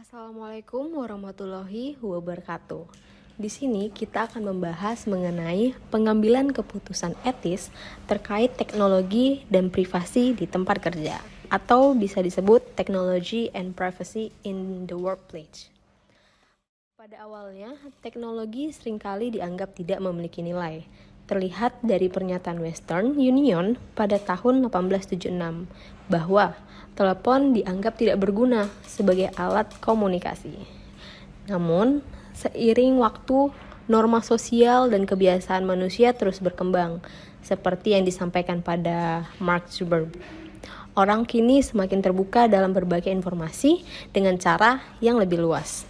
Assalamualaikum warahmatullahi wabarakatuh. Di sini kita akan membahas mengenai pengambilan keputusan etis terkait teknologi dan privasi di tempat kerja, atau bisa disebut technology and privacy in the workplace. Pada awalnya, teknologi seringkali dianggap tidak memiliki nilai. Terlihat dari pernyataan Western Union pada tahun 1876 bahwa telepon dianggap tidak berguna sebagai alat komunikasi. Namun, seiring waktu, norma sosial dan kebiasaan manusia terus berkembang, seperti yang disampaikan pada Mark Zuckerberg. Orang kini semakin terbuka dalam berbagai informasi dengan cara yang lebih luas.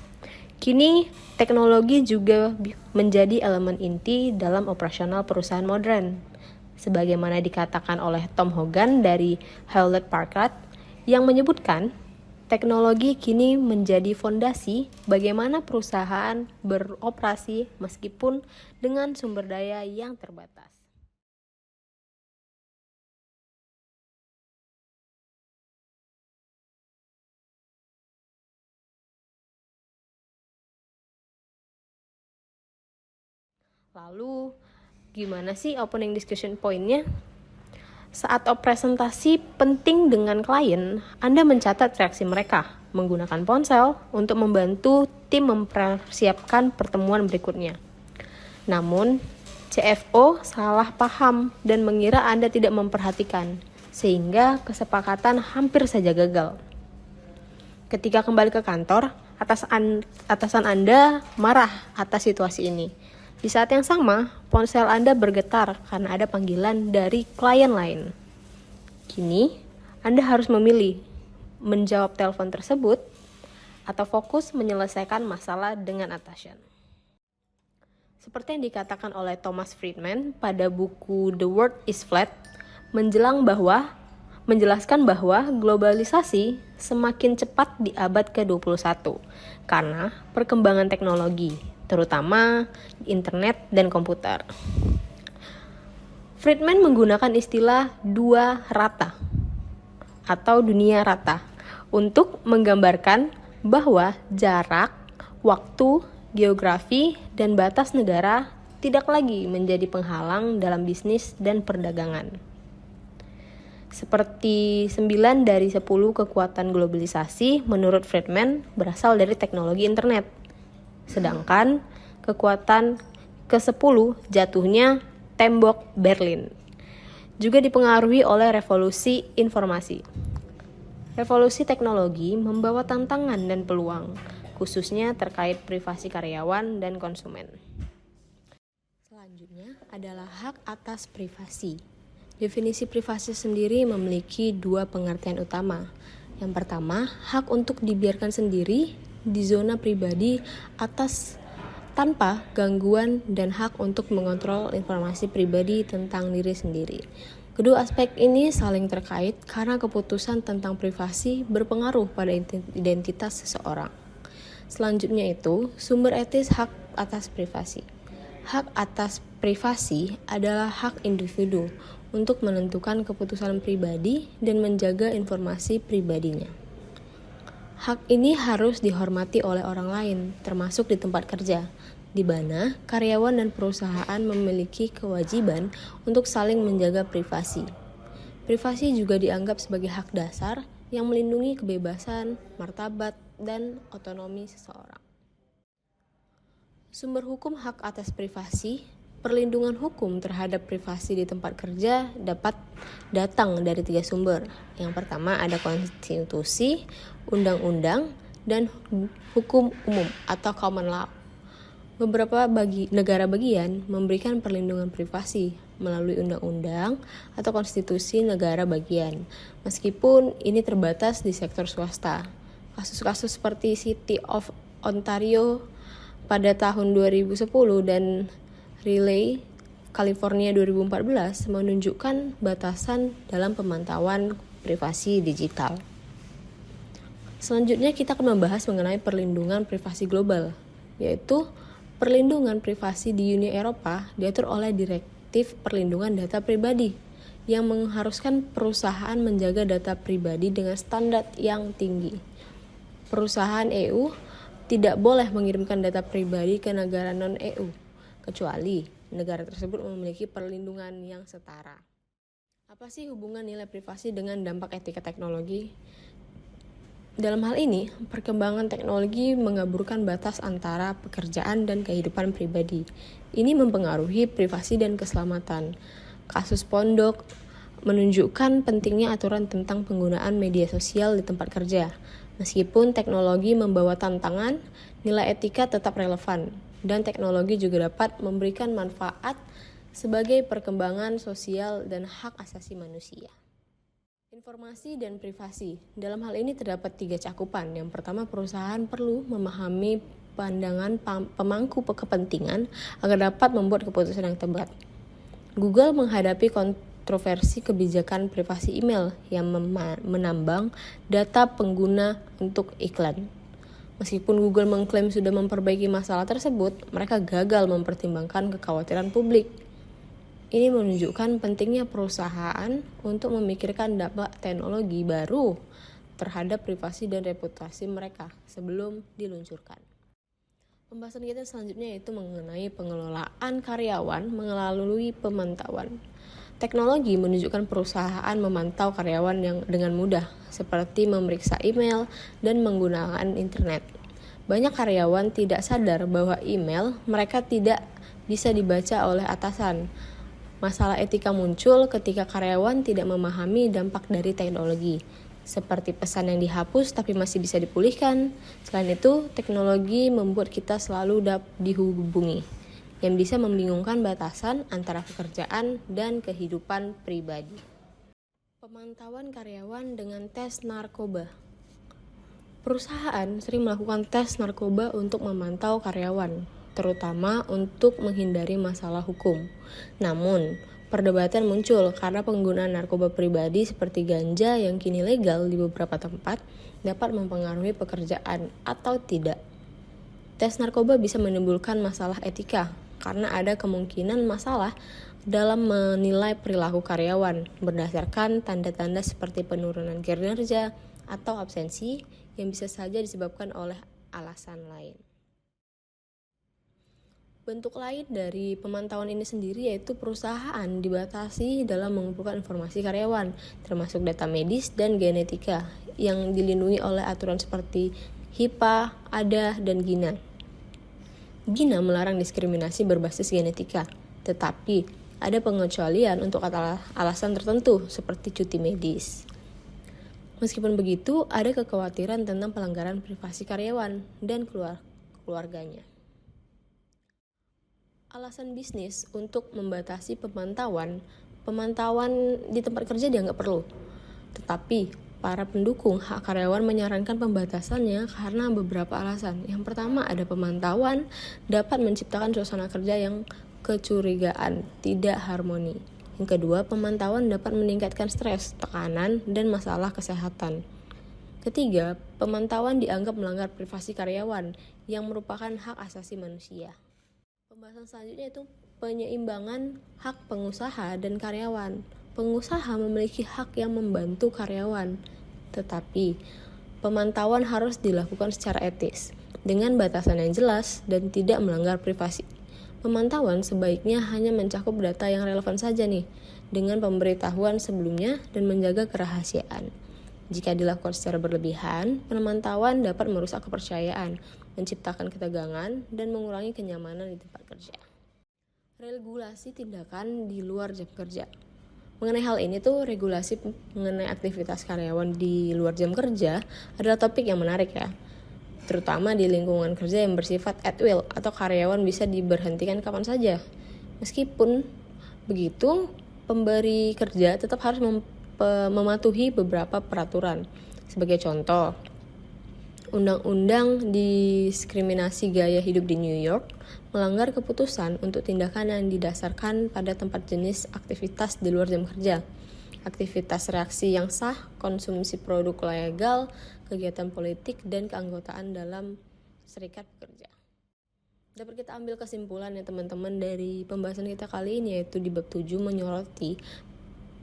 Kini, teknologi juga menjadi elemen inti dalam operasional perusahaan modern. Sebagaimana dikatakan oleh Tom Hogan dari Hewlett Packard yang menyebutkan, teknologi kini menjadi fondasi bagaimana perusahaan beroperasi meskipun dengan sumber daya yang terbatas. Lalu, gimana sih opening discussion point-nya? Saat presentasi penting dengan klien, Anda mencatat reaksi mereka menggunakan ponsel untuk membantu tim mempersiapkan pertemuan berikutnya. Namun, CFO salah paham dan mengira Anda tidak memperhatikan, sehingga kesepakatan hampir saja gagal. Ketika kembali ke kantor, atasan Anda marah atas situasi ini. Di saat yang sama, ponsel Anda bergetar karena ada panggilan dari klien lain. Kini, Anda harus memilih menjawab telepon tersebut atau fokus menyelesaikan masalah dengan atasan. Seperti yang dikatakan oleh Thomas Friedman pada buku The World is Flat, menjelaskan bahwa globalisasi semakin cepat di abad ke-21 karena perkembangan teknologi, terutama internet dan komputer. Friedman menggunakan istilah dua rata atau dunia rata untuk menggambarkan bahwa jarak, waktu, geografi, dan batas negara tidak lagi menjadi penghalang dalam bisnis dan perdagangan. Seperti 9 dari 10 kekuatan globalisasi menurut Friedman berasal dari teknologi internet. Sedangkan kekuatan ke-10 jatuhnya tembok Berlin. Juga dipengaruhi oleh revolusi informasi. Revolusi teknologi membawa tantangan dan peluang, khususnya terkait privasi karyawan dan konsumen. Selanjutnya adalah hak atas privasi. Definisi privasi sendiri memiliki dua pengertian utama. Yang pertama, hak untuk dibiarkan sendiri di zona pribadi tanpa gangguan dan hak untuk mengontrol informasi pribadi tentang diri sendiri. Kedua aspek ini saling terkait karena keputusan tentang privasi berpengaruh pada identitas seseorang. Selanjutnya itu, sumber etis hak atas privasi. Hak atas privasi adalah hak individu untuk menentukan keputusan pribadi dan menjaga informasi pribadinya. Hak ini harus dihormati oleh orang lain, termasuk di tempat kerja, di mana karyawan dan perusahaan memiliki kewajiban untuk saling menjaga privasi. Privasi juga dianggap sebagai hak dasar yang melindungi kebebasan, martabat, dan otonomi seseorang. Sumber hukum hak atas privasi. Perlindungan hukum terhadap privasi di tempat kerja dapat datang dari 3 sumber. Yang pertama ada konstitusi, undang-undang, dan hukum umum atau common law. Beberapa negara bagian memberikan perlindungan privasi melalui undang-undang atau konstitusi negara bagian, meskipun ini terbatas di sektor swasta. Kasus-kasus seperti City of Ontario pada tahun 2010 dan Relay California 2014 menunjukkan batasan dalam pemantauan privasi digital. Selanjutnya kita akan membahas mengenai perlindungan privasi global, yaitu perlindungan privasi di Uni Eropa diatur oleh Direktif Perlindungan Data Pribadi yang mengharuskan perusahaan menjaga data pribadi dengan standar yang tinggi. perusahaan EU tidak boleh mengirimkan data pribadi ke negara non-EU, kecuali negara tersebut memiliki perlindungan yang setara. Apa sih hubungan nilai privasi dengan dampak etika teknologi? Dalam hal ini, perkembangan teknologi mengaburkan batas antara pekerjaan dan kehidupan pribadi. Ini mempengaruhi privasi dan keselamatan. Kasus Pondok menunjukkan pentingnya aturan tentang penggunaan media sosial di tempat kerja. Meskipun teknologi membawa tantangan, nilai etika tetap relevan, dan teknologi juga dapat memberikan manfaat sebagai perkembangan sosial dan hak asasi manusia. Informasi dan privasi. Dalam hal ini terdapat 3 cakupan. Yang pertama, perusahaan perlu memahami pandangan pemangku kepentingan agar dapat membuat keputusan yang tepat. Google menghadapi kontroversi kebijakan privasi email yang menambang data pengguna untuk iklan. Meskipun Google mengklaim sudah memperbaiki masalah tersebut, mereka gagal mempertimbangkan kekhawatiran publik. Ini menunjukkan pentingnya perusahaan untuk memikirkan dampak teknologi baru terhadap privasi dan reputasi mereka sebelum diluncurkan. Pembahasan kita selanjutnya yaitu mengenai pengelolaan karyawan melalui pemantauan. Teknologi menunjukkan perusahaan memantau karyawan yang dengan mudah, seperti memeriksa email dan menggunakan internet. Banyak karyawan tidak sadar bahwa email mereka tidak bisa dibaca oleh atasan. Masalah etika muncul ketika karyawan tidak memahami dampak dari teknologi, seperti pesan yang dihapus tapi masih bisa dipulihkan. Selain itu, teknologi membuat kita selalu dihubungi, yang bisa membingungkan batasan antara pekerjaan dan kehidupan pribadi. Pemantauan karyawan dengan tes narkoba. Perusahaan sering melakukan tes narkoba untuk memantau karyawan, terutama untuk menghindari masalah hukum. Namun, perdebatan muncul karena penggunaan narkoba pribadi seperti ganja yang kini legal di beberapa tempat dapat mempengaruhi pekerjaan atau tidak. Tes narkoba bisa menimbulkan masalah etika karena ada kemungkinan masalah dalam menilai perilaku karyawan berdasarkan tanda-tanda seperti penurunan kinerja atau absensi yang bisa saja disebabkan oleh alasan lain. Bentuk lain dari pemantauan ini sendiri yaitu perusahaan dibatasi dalam mengumpulkan informasi karyawan, termasuk data medis dan genetika yang dilindungi oleh aturan seperti HIPAA, ADA, dan GINA. GINA melarang diskriminasi berbasis genetika, tetapi ada pengecualian untuk alasan tertentu seperti cuti medis. Meskipun begitu, ada kekhawatiran tentang pelanggaran privasi karyawan dan keluarganya. Alasan bisnis untuk membatasi pemantauan di tempat kerja dianggap perlu. Tetapi, para pendukung hak karyawan menyarankan pembatasannya karena beberapa alasan. Yang pertama, ada pemantauan dapat menciptakan suasana kerja yang kecurigaan, tidak harmoni. Yang kedua, pemantauan dapat meningkatkan stres, tekanan, dan masalah kesehatan. Ketiga, pemantauan dianggap melanggar privasi karyawan yang merupakan hak asasi manusia. Pembahasan selanjutnya itu penyeimbangan hak pengusaha dan karyawan. Pengusaha memiliki hak yang membantu karyawan, tetapi pemantauan harus dilakukan secara etis, dengan batasan yang jelas dan tidak melanggar privasi. Pemantauan sebaiknya hanya mencakup data yang relevan saja nih, dengan pemberitahuan sebelumnya dan menjaga kerahasiaan. Jika dilakukan secara berlebihan, pemantauan dapat merusak kepercayaan, menciptakan ketegangan, dan mengurangi kenyamanan di tempat kerja. Regulasi tindakan di luar jam kerja. Mengenai hal ini tuh, regulasi mengenai aktivitas karyawan di luar jam kerja adalah topik yang menarik ya. Terutama di lingkungan kerja yang bersifat at will atau karyawan bisa diberhentikan kapan saja. Meskipun begitu, pemberi kerja tetap harus mematuhi beberapa peraturan. Sebagai contoh, Undang-undang diskriminasi gaya hidup di New York melanggar keputusan untuk tindakan yang didasarkan pada tempat jenis aktivitas di luar jam kerja, aktivitas reaksi yang sah, konsumsi produk legal, kegiatan politik, dan keanggotaan dalam serikat pekerja. Dapat kita ambil kesimpulan ya teman-teman dari pembahasan kita kali ini, yaitu di bab 7 menyoroti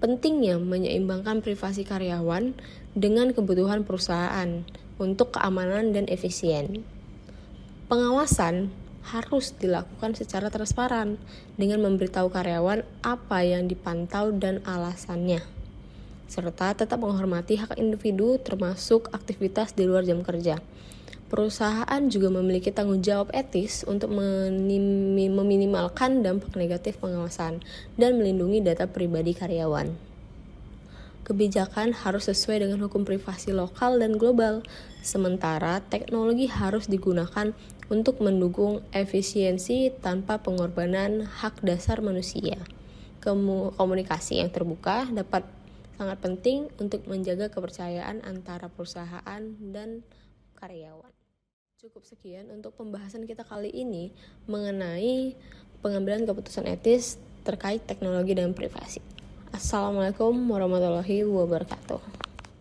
pentingnya menyeimbangkan privasi karyawan dengan kebutuhan perusahaan untuk keamanan dan efisien. Pengawasan harus dilakukan secara transparan dengan memberitahu karyawan apa yang dipantau dan alasannya, serta tetap menghormati hak individu termasuk aktivitas di luar jam kerja. Perusahaan juga memiliki tanggung jawab etis untuk meminimalkan dampak negatif pengawasan dan melindungi data pribadi karyawan. Kebijakan harus sesuai dengan hukum privasi lokal dan global, sementara teknologi harus digunakan untuk mendukung efisiensi tanpa pengorbanan hak dasar manusia. Komunikasi yang terbuka dapat sangat penting untuk menjaga kepercayaan antara perusahaan dan karyawan. Cukup sekian untuk pembahasan kita kali ini mengenai pengambilan keputusan etis terkait teknologi dan privasi. Assalamualaikum warahmatullahi wabarakatuh.